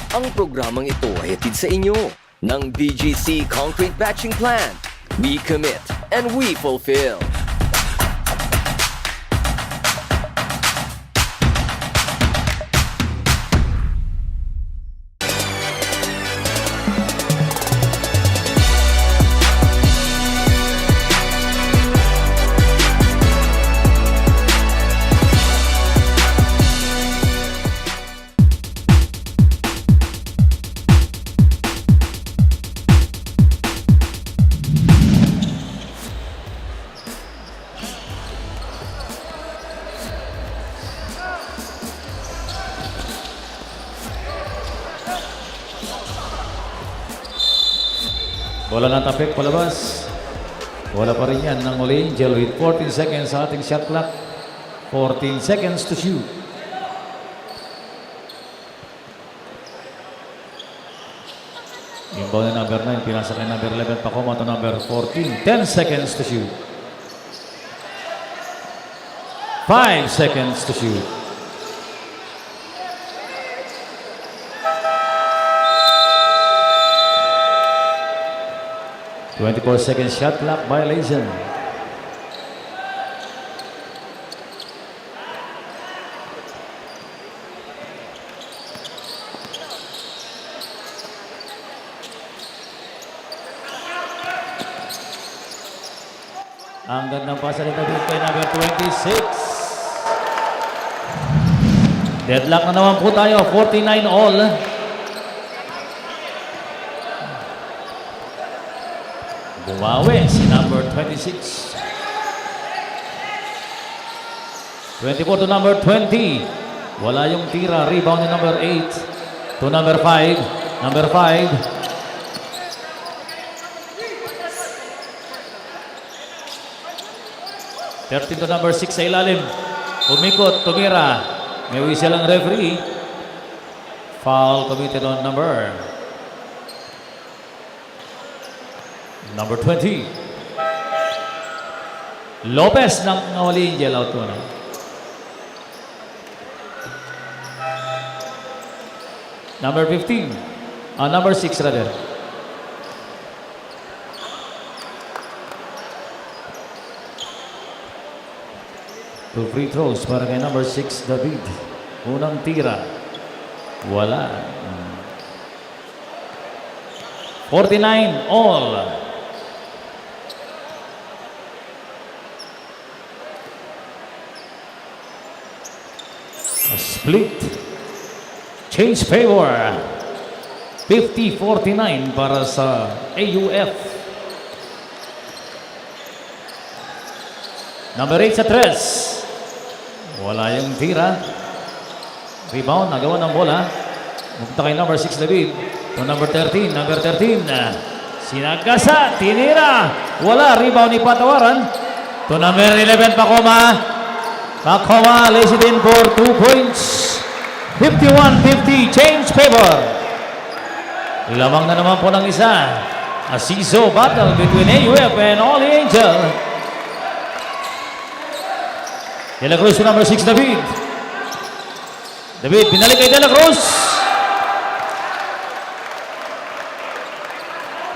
Ang programang ito ay hatid sa inyo ng BGC Concrete Batching Plant. We commit and we fulfill. Bola na tapik palabas. Bola pa rin yan ng All Angel with 14 seconds sa ating shot clock. 14 seconds to shoot. Inbound na number 9. Pinasa kay number 11. Pakoma to number 14. 10 seconds to shoot. 5 seconds to shoot. Second shot clock violation. Ang gandang pasa ni David kay number 26. Deadlock na naman po tayo. 49 all. Bumawi si number 26. 24 to number 20. Wala yung tira. Rebound ni number 8 to number 5. Number 5. to number 6 sa ilalim. Umikot, tumira. May whistle ang referee. Foul committed on number 20. Lopez ng All Angel out ko na. Number 15. Number 6 rather. Two free throws para kay number 6 David. Unang tira. Wala. 49 all. Split. Change favor. 50-49 para sa AUF. Number 8 sa 3. Wala yung tira. Rebound. Nagawa ng bola. Punta kay number 6 David. To number 13. Number 13. Sinagasa. Tinira. Wala. Rebound ni Patawaran. To number 11 Pakoma. Pakoma lays it in for 2 points. 51-50, change favor. Lamang na naman po ng isa. A seesaw battle between AUF and All Angel. De La Cruz to number 6, David. David, binalik kay De La Cruz.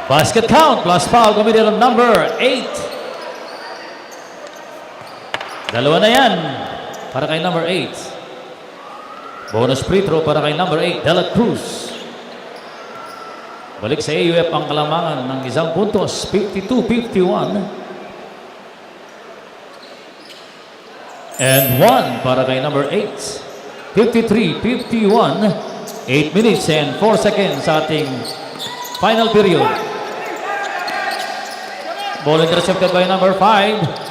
Basket count plus foul committed on number 8. Dalawa na yan para kay number 8. Bonus free throw para kay number 8, De La Cruz. Balik sa AUF ang kalamangan ng isang puntos, 52-51. And 1 para kay number 8, 53-51. 8 minutes and 4 seconds sa ating final period. Ball intercepted by number 5.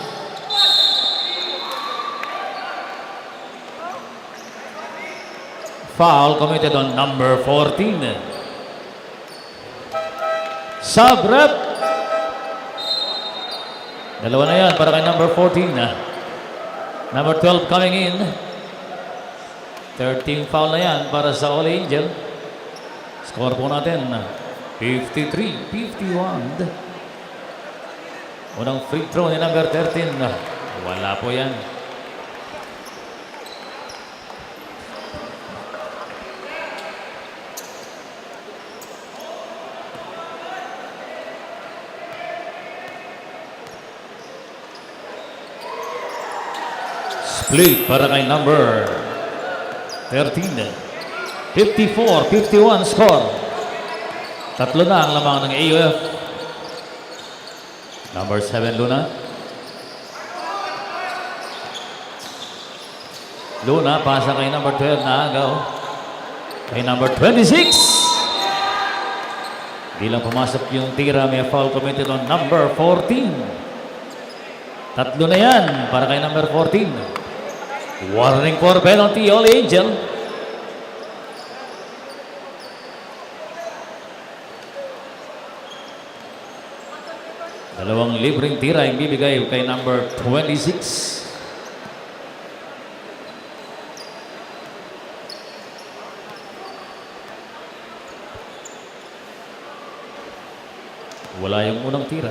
Foul committed on number 14. Sub-rep. Dalawa na yan para kay number 14. Number 12 coming in. 13 foul na yan para sa All Angel. Score po natin 53-51. Unang free throw ni number 13. Wala po yan. Split para kay number 13. 54-51 score. Tatlo na ang lamang ng AUF. Number 7, Luna. Luna, pasa kay number 12 na agaw. Kay number 26. Di lang pumasok yung tira, may foul committed on number 14. Tatlo na yan para kay number 14. Warning for penalty, All Angel. Dalawang libreng tira yung bibigay kay number 26. Wala yung unang tira.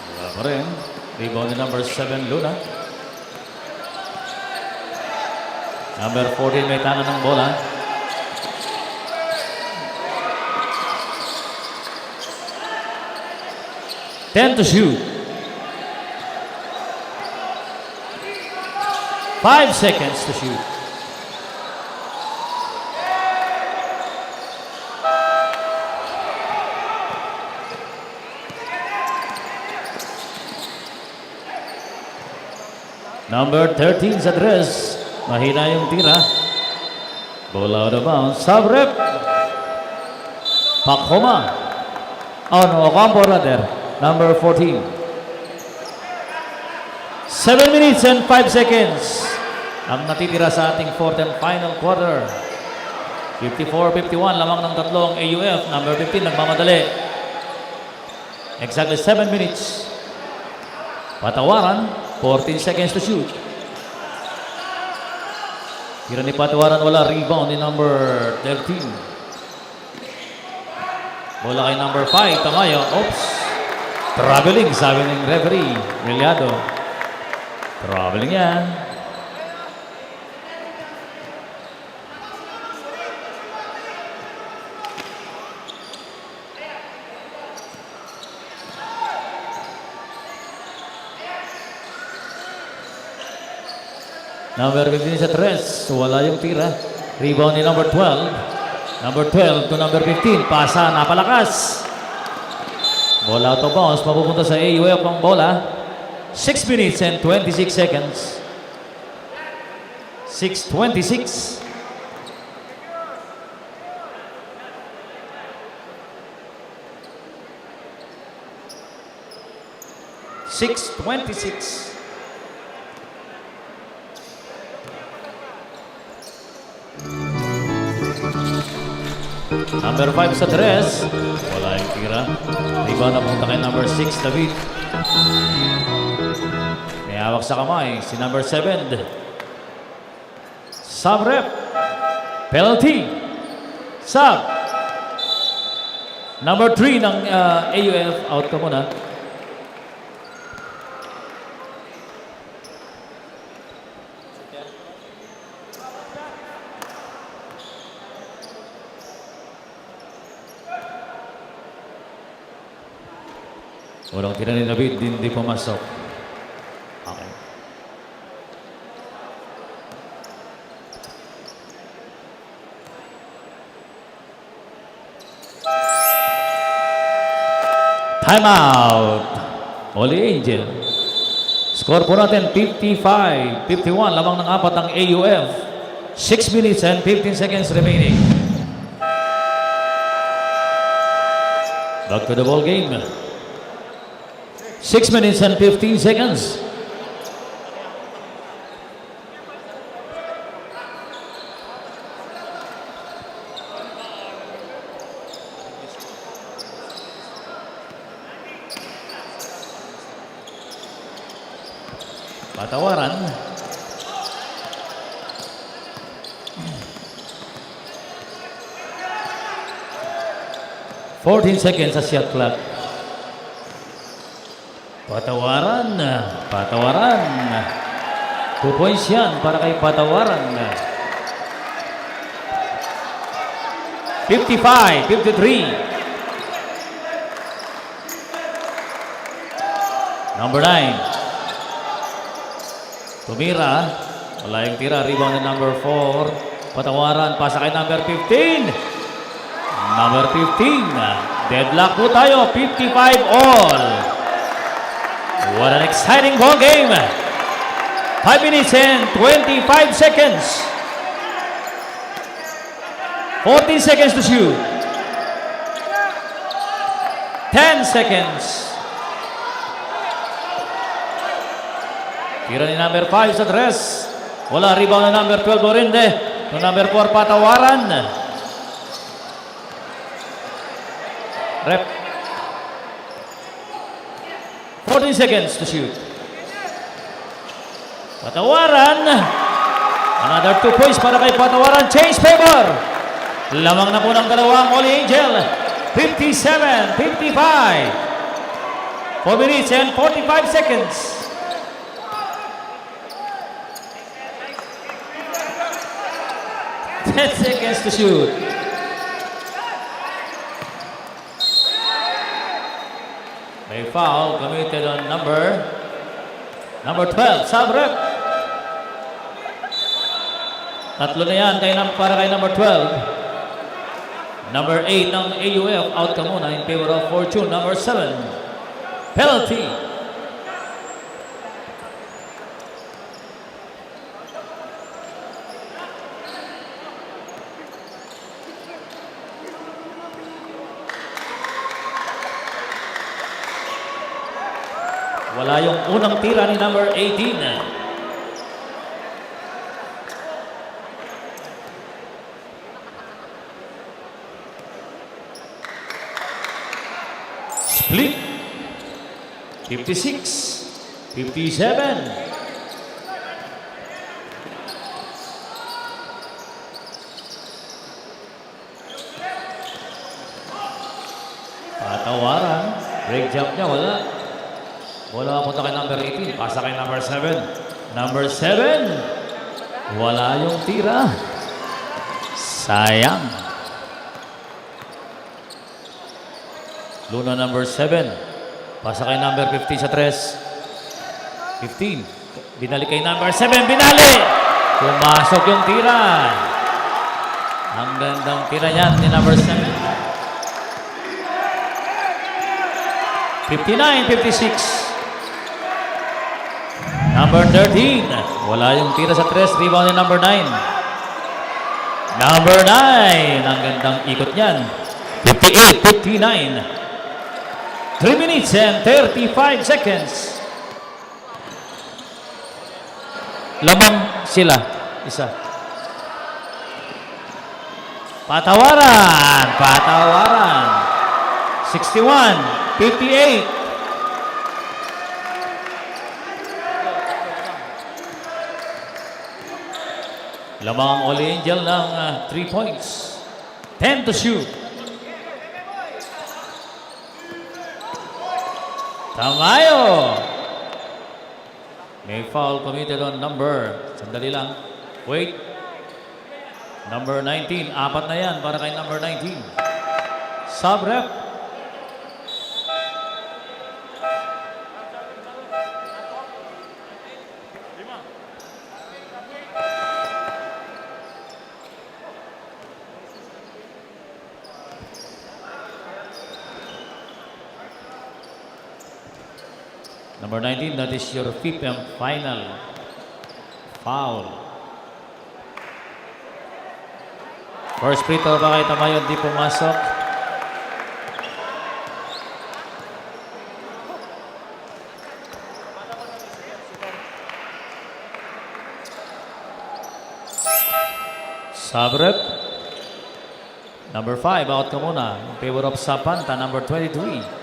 Wala pa rin. Rebound ni number 7, Luna. Number 14 may tangan ng bola. Ten to shoot. 5 seconds to shoot. Number 13 sa dress. Mahina yung tira. Bola out of bounds. Sub-rep. Pakhoma. Oh no, Ocampo rather. Number 14. 7 minutes and 5 seconds. Ang natitira sa ating fourth and final quarter. 54-51 lamang ng tatlong AUF. Number 15 nagmamadali. Exactly 7 minutes. Patawaran. 14 seconds to shoot. Tira ni Patawaran, wala. Rebound ni number 13. Bola kay number 5, Tamayo. Oops. Traveling, sabi ng referee. Reliado. Traveling yan. Number 15 sa tres. Wala yung tira. Rebound ni number 12. Number 12 to number 15. Pasa, napalakas. Bola out of bounds. Mapupunta sa AUF ang bola. 6 minutes and 26 seconds. 6:26. Number 5 sa tres. Wala yung tira. Rebound na punta kay number 6, David. May hawak sa kamay si number 7. Sub rep. Penalty. Sub. Number 3 ng AUF. Out ka muna. Walang tira ni David, hindi pumasok. Okay. Time out. Holy Angel. Score po natin 55-51. Lamang ng apat ng AUF. 6 minutes and 15 seconds remaining. Back to the ball game. 6 minutes and 15 seconds. Patawaran. "14 seconds sa shot clock. Patawaran. Patawaran. 2 points yan para kay Patawaran. 55-53. Number 9. Tumira. Wala yung tira. Rebound ng number 4. Patawaran. Pasa kay number 15. Number 15. Deadlock po tayo. 55 all. What an exciting ball game. 5 minutes and 25 seconds. 14 seconds to shoot. 10 seconds. Tira ni number 5 sa tres. Wala, rebound na number 12 Orinde. No number 4 Patawaran. Rep. 14 seconds to shoot. Patawaran. Another 2 points para kay Patawaran. Change favor. Lamang na po ng dalawang Holy Angel. 57-55. 4 minutes and 45 seconds. 10 seconds to shoot. May foul committed on number 12, Sabrep. Tatlo na yan para kay number 12. Number 8 ng AUF, out ka muna in favor of Fortune. Number 7, penalty. Wala yung unang tira ni number 18. Split. 56, 57. Patawaran. Break jump niya, wala. Bola punta kay number 18. Pasa kay number 7. Number 7. Wala yung tira. Sayang. Luna number 7. Pasa kay number 15 sa 3. 15. Binalik kay number 7. Binali! Pumasok yung tira. Ang gandang tira niyan ni number 7. 59-56. Number 13. Wala yung tira sa 3. Rebound ni number 9. Number 9. Ang gandang ikot niyan. 58-59. 3 minutes and 35 seconds. Lamang sila. Isa. Patawaran. Patawaran. 61-58. Lamang ang Holy Angel ng 3 points. 10 to shoot. Tamayo. May foul committed on number. Sandali lang. Wait. Number 19. Apat na yan para kay number 19. Sub-rep. Number 19, that is your 5th and final foul. First free throw ba kay Tamayo, di pumasok. Sabrep. Number 5, out ka muna. In favor of Sapanta, number 23.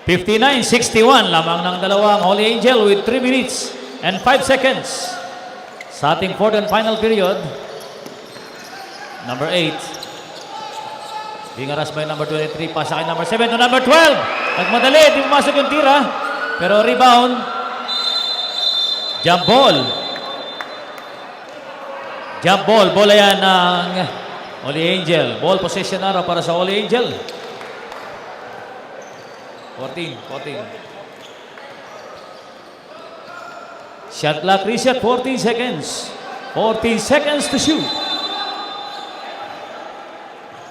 59-61 lamang ng dalawang Holy Angel with 3 minutes and 5 seconds sa ating 4th and final period. Number 8. Being harassed by number 23. Pasa kay number 7 to number 12. Nagmadali. Di pumasok yung tira. Pero rebound. Jump ball. Jump ball. Bola yan ng Holy Angel. Ball possession na para sa Holy Angel. 14. Shot clock reset. 14 seconds. 14 seconds to shoot.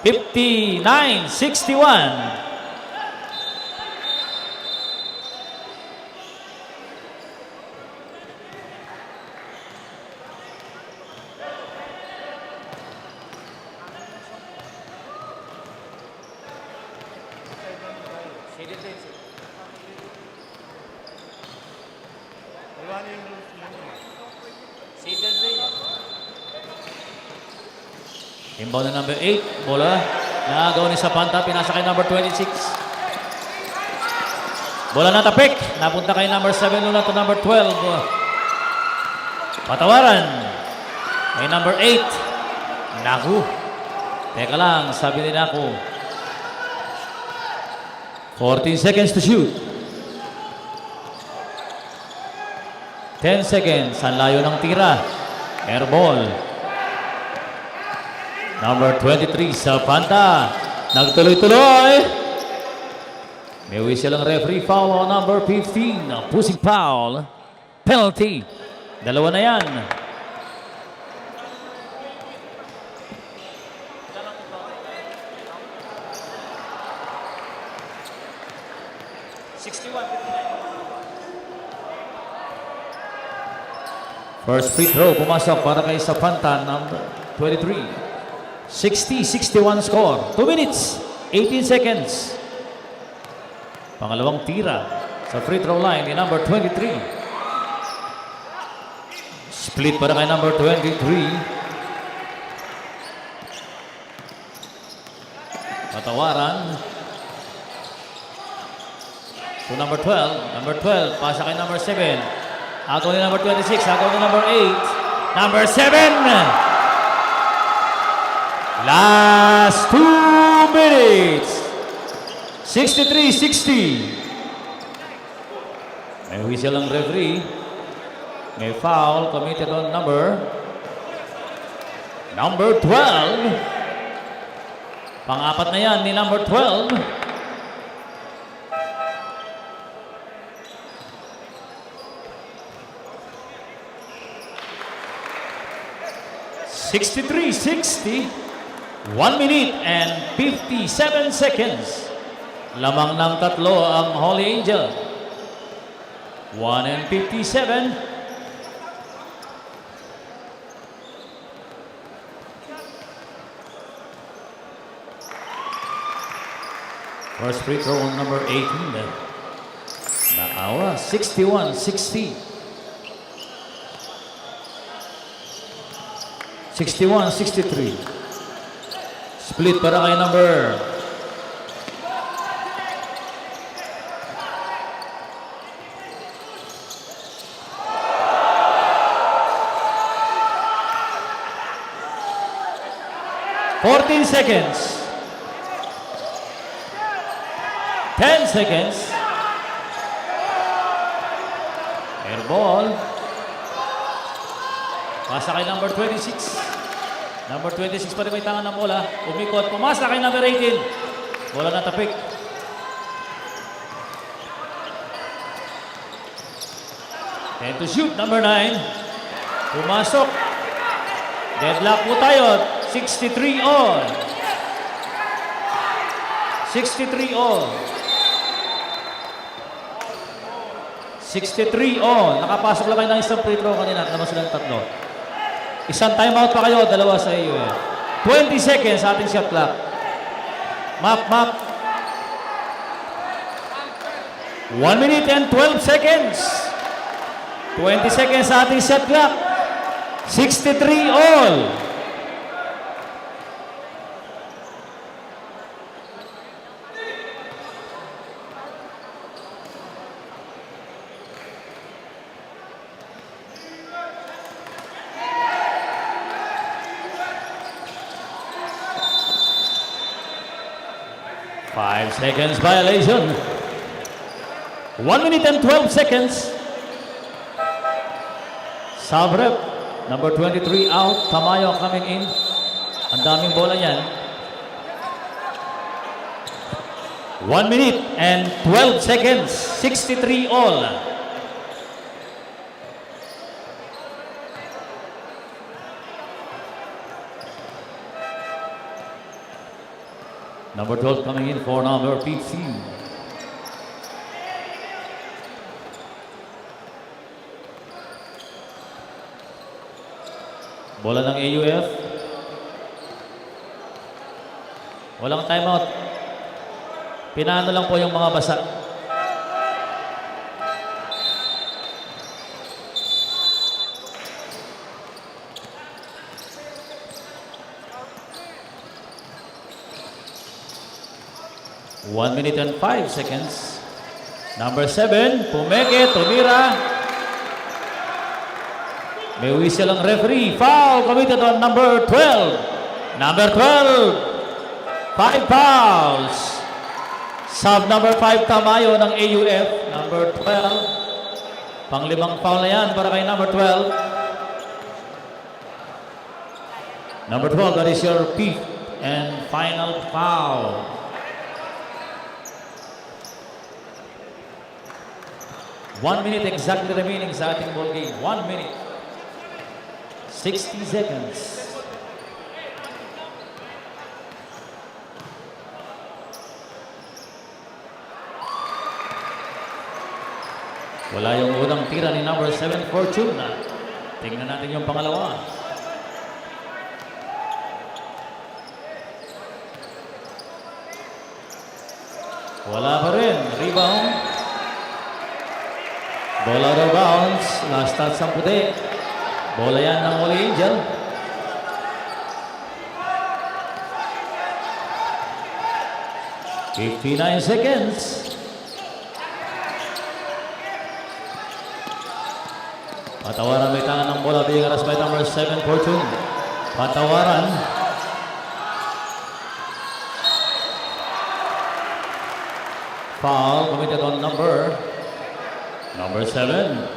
59-61. Inbound na number 8. Bola. Nagawa ni Zapanta. Pinasa kay number 26. Bola na tapik. Napunta kay number 7 Luna to number 12. Patawaran. Kay number 8. Naku. Teka lang. Sabi ni Naku. 14 seconds to shoot. 10 seconds. Ang layo ng tira. Air ball. Number 23, Zapanta. Nagtuloy-tuloy. May whistle ang referee. Foul on number 15. Pushing foul. Penalty. Dalawa na yan. First free throw. Pumasok para kay Zapanta. Number 23. 60-61 score. 2 minutes, 18 seconds. Pangalawang tira sa free throw line ni number 23. Split para kay number 23. Patawaran. To number 12. Number 12, pasa kay number 7. Agaw ni number 26. Agaw ni number 8. Number 7. Last 2 minutes. 63-60. May whistle ang referee. May foul committed on number 12. Pang-apat na yan ni number 12. (63-60). 1 minute and 57 seconds. Lamang ng tatlo ang Holy Angel. 1 and 57. First free throw on number 18. Naawa, 61-60. 61-63. Split para kay number 14 seconds. 10 seconds. Air ball. Pasa kay number 26. Number 26 pa rin may tangan ng bola. Umikot. Pumasa kay number 18. Bola na tapik. And to shoot, number 9. Pumasok. Deadlock po tayo. 63 all. 63 all. 63 all. Nakapasok lang kayo ng isang free throw kanina. Naman silang tatlo. Isang timeout pa kayo. Dalawa sa iyo. 20 seconds sa ating shot clock. Map. 1 minute and 12 seconds. 20 seconds sa ating shot clock. 63 all. Five seconds violation. 1 minute and 12 seconds. Sabrep, number 23 out. Tamayo coming in. Ang daming bola yan. 1 minute and 12 seconds. 63 all. Number 12 coming in for number 15. Bola ng AUF. Walang timeout. Pinano lang po yung mga basa. One minute and 5 seconds. Number 7, Pumeke, tumira. May whistle ang referee. Foul committed on number 12. Number 12. 5 fouls. Sub number 5 Tamayo ng AUF. Number 12. Pang-5 foul na yan para kay number 12. Number 12, that is your 5th and final foul. One minute exactly remaining sa ating ball game. 1 minute. 60 seconds. Wala yung unang tira ni number 7 Fortune. Tingnan natin yung pangalawa. Wala pa rin. Rebound. Bola out of bounds. Last touch ang puti. Bola yan ng Holy Angel. $59 seconds. Patawaran may tangan ng bola. Being harassed by number 7 Fortune. Patawaran. Foul committed on number 7.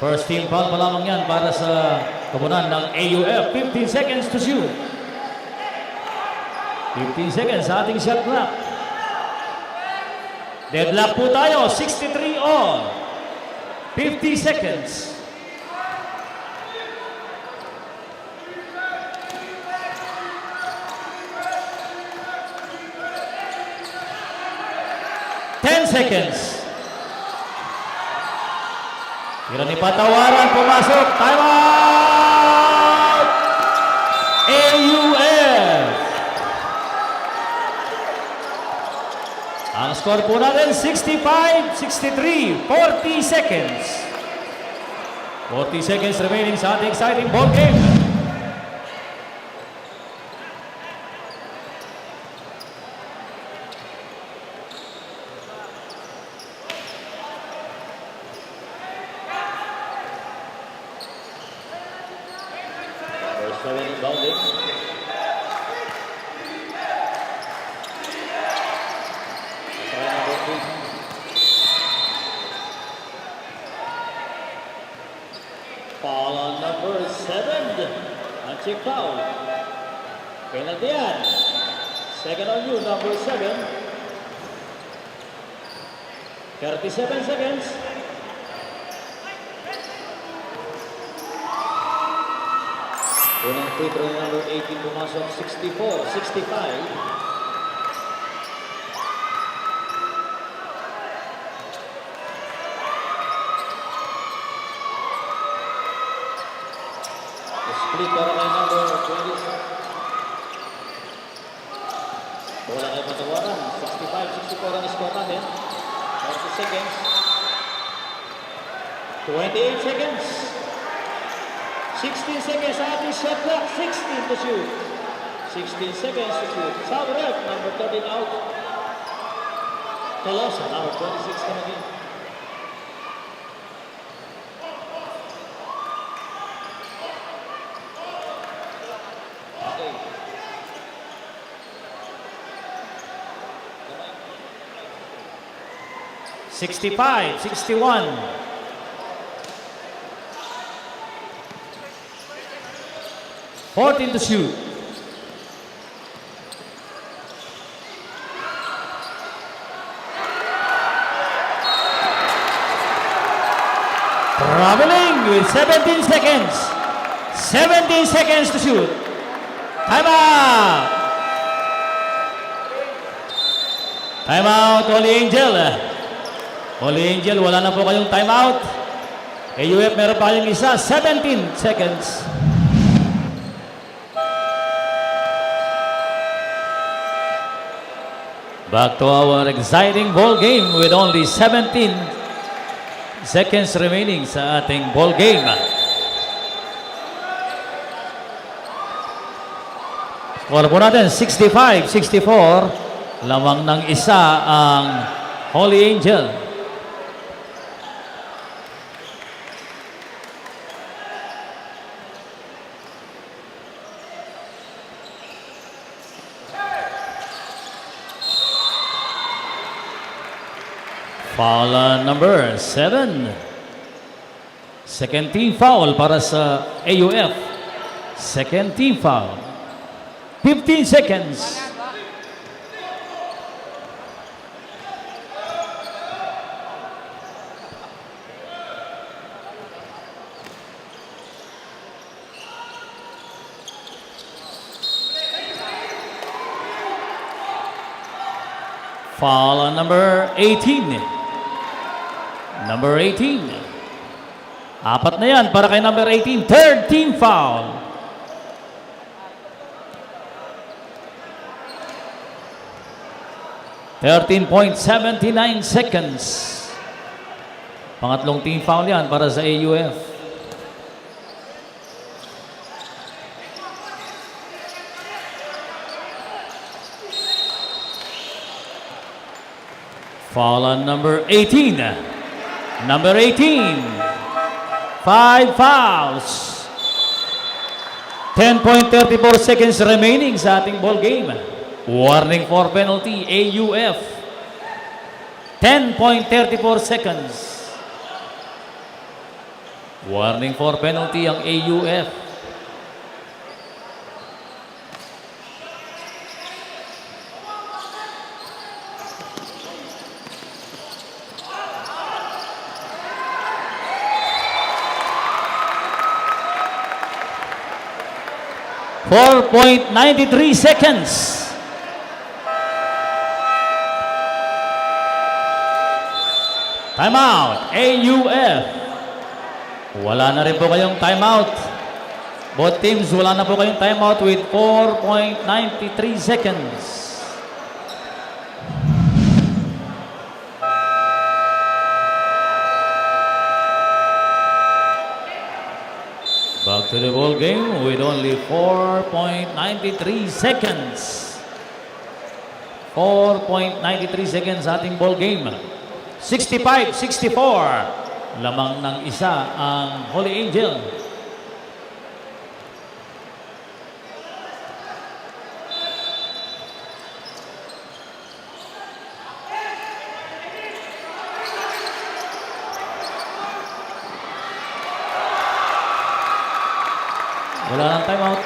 First team foul pa lamang yan para sa kabunan ng AUF. 15 seconds to shoot. 15 seconds sa ating shot clock. Deadlock po tayo. 63 all. 50 seconds. Seconds. Tira ni Patawaran, pumasok. Time out! AUF. Ang score po natin, 65-63. 40 seconds. 40 seconds remaining sa ating exciting ball game. Foul on number 7. Antique foul. Penalty yan. Second on you, number 7. 37 seconds. Unang free throw number 18 pumasok, 64-65. Split para kay number 20. Bola kay Patawaran. 65-64 ang score natin. 40 seconds. 28 seconds. 16 seconds sa ating shot clock. 16 to shoot. 16 seconds to shoot. Sabrep, number 13 out. Tolosa, number 26 coming in. Okay. 65-61. 14 to shoot. Traveling with 17 seconds. 17 seconds to shoot. Time out. Time out, Holy Angel. Holy Angel, wala na po kayong time out. AUF, meron pa kayong isa. 17 seconds. Back to our exciting ball game with only 17 seconds remaining sa ating ball game. Score po natin, 65-64. Lamang ng isa ang Holy Angel. Foul number 7. Second team foul para sa AUF. Second team foul. 15 seconds. Foul number 18. Number 18. Apat na yan para kay number 18. Third team foul. .79 seconds. Pangatlong team foul yan para sa AUF. Foul on number 18. Number 18. 5 fouls. 10.34 seconds remaining sa ating ball game. Warning for penalty, AUF. 10.34 seconds. Warning for penalty ang AUF. .93 seconds. Timeout, AUF. Wala na rin po kayong timeout. Both teams, wala na po kayong timeout with 4.93 seconds. Back to the ball game with only 4.93 seconds. 4.93 seconds ating ball game. 65-64. Lamang ng isa ang Holy Angel. Wala nang timeout.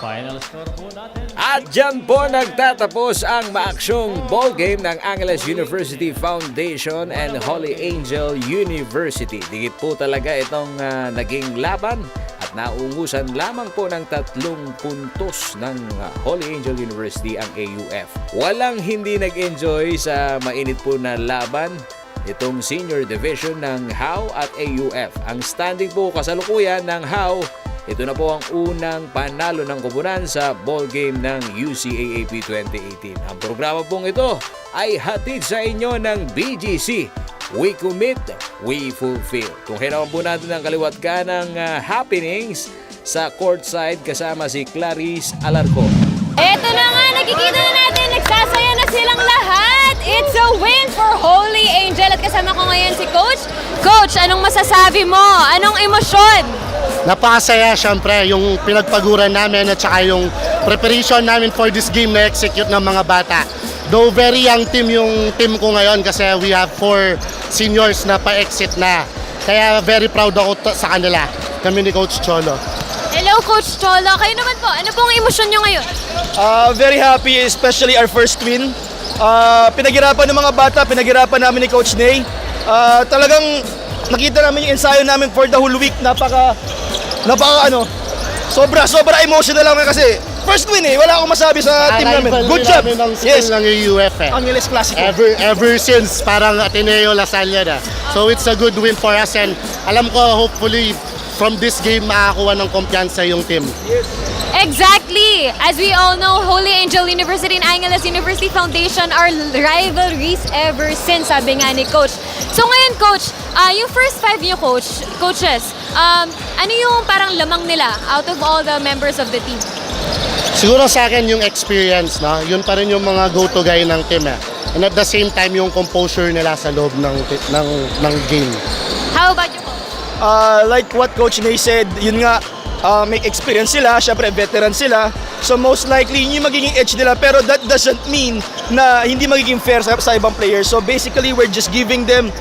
Final score po natin. At dyan po nagtatapos ang maaksyong ball game ng Angeles University Foundation and Holy Angel University. Digit po talaga itong naging laban at naungusan lamang po ng 3 puntos ng Holy Angel University ang AUF. Walang hindi nag-enjoy sa mainit po na laban itong senior division ng HAW at AUF. Ang standing po kasalukuyan ng HAW, ito na po ang unang panalo ng koponan sa ball game ng UCAAP 2018. Ang programa pong ito ay hatid sa inyo ng BGC. We commit, we fulfill. Tunghayin naman po natin ang kaliwat ka ng happenings sa courtside kasama si Clarice Alarcon. Eto na nga, nakikita na natin, nagsasaya na silang lahat. It's a win for Holy Angel. At kasama ko ngayon si Coach. Coach, anong masasabi mo? Anong emosyon? Napakasaya syempre yung pinagpaguran namin at saka yung preparation namin for this game na execute ng mga bata. Though very young team yung team ko ngayon kasi we have 4 seniors na pa-exit na. Kaya very proud ako sa kanila, kami ni Coach Cholo. Hello, Coach Cholo. Kayo naman po, ano pong emosyon nyo ngayon? Very happy, especially our first win. Pinaghirapan ng mga bata, pinaghirapan namin ni Coach Ney. Talagang nakita namin yung ensayo namin for the whole week. Sobra emotional lang kasi first win wala akong masabi sa team namin. Good job. Ng Yes. ng UF Angeles Classico. Ever since parang Ateneo Lasalle na. So it's a good win for us and alam ko hopefully from this game makakuha ng kumpiyansa yung team. Exactly! As we all know, Holy Angel University and Angeles University Foundation are rivalries ever since, sabi nga ni Coach. So ngayon, Coach, yung first 5 niyo, coaches, ano yung parang lamang nila out of all the members of the team? Siguro sa akin yung experience, no? Yun pa rin yung mga go-to guy ng team And at the same time yung composure nila sa loob ng game. How about you, Coach? Like what Coach Ney said, yun nga, may experience sila, syempre veteran sila. So most likely, yun yung magiging edge nila. Pero that doesn't mean na hindi magiging fair sa ibang players. So basically, we're just giving them,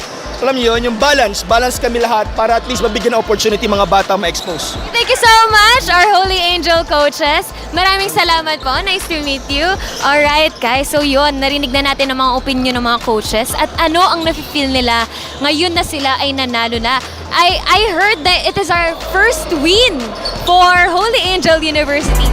alam niyo yun, yung balance. Balance kami lahat para at least mabigyan ng opportunity mga bata ma-expose. Thank you so much, our Holy Angel coaches. Maraming salamat po. Nice to meet you. Alright, guys. So yun, narinig na natin ang mga opinion ng mga coaches at ano ang nafe-feel nila ngayon na sila ay nanalo na. I heard that it is our first win for Holy Angel University.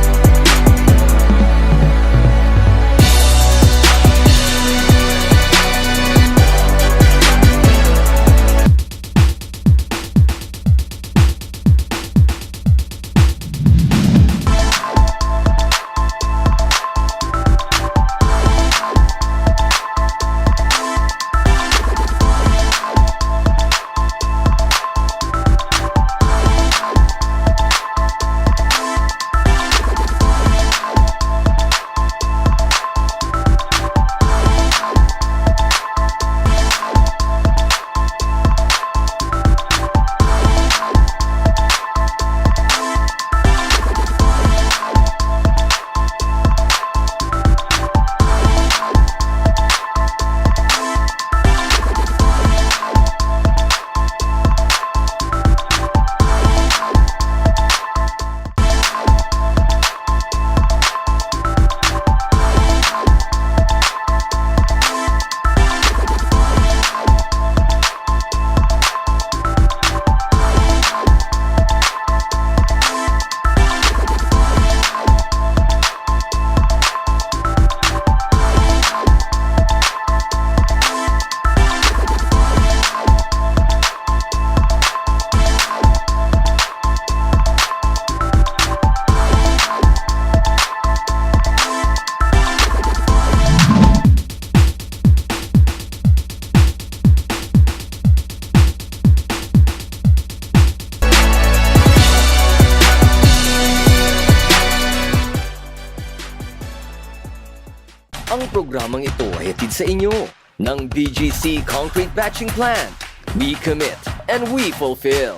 Ang programang ito ay hatid sa inyo ng BGC Concrete Batching Plant. We commit and we fulfill.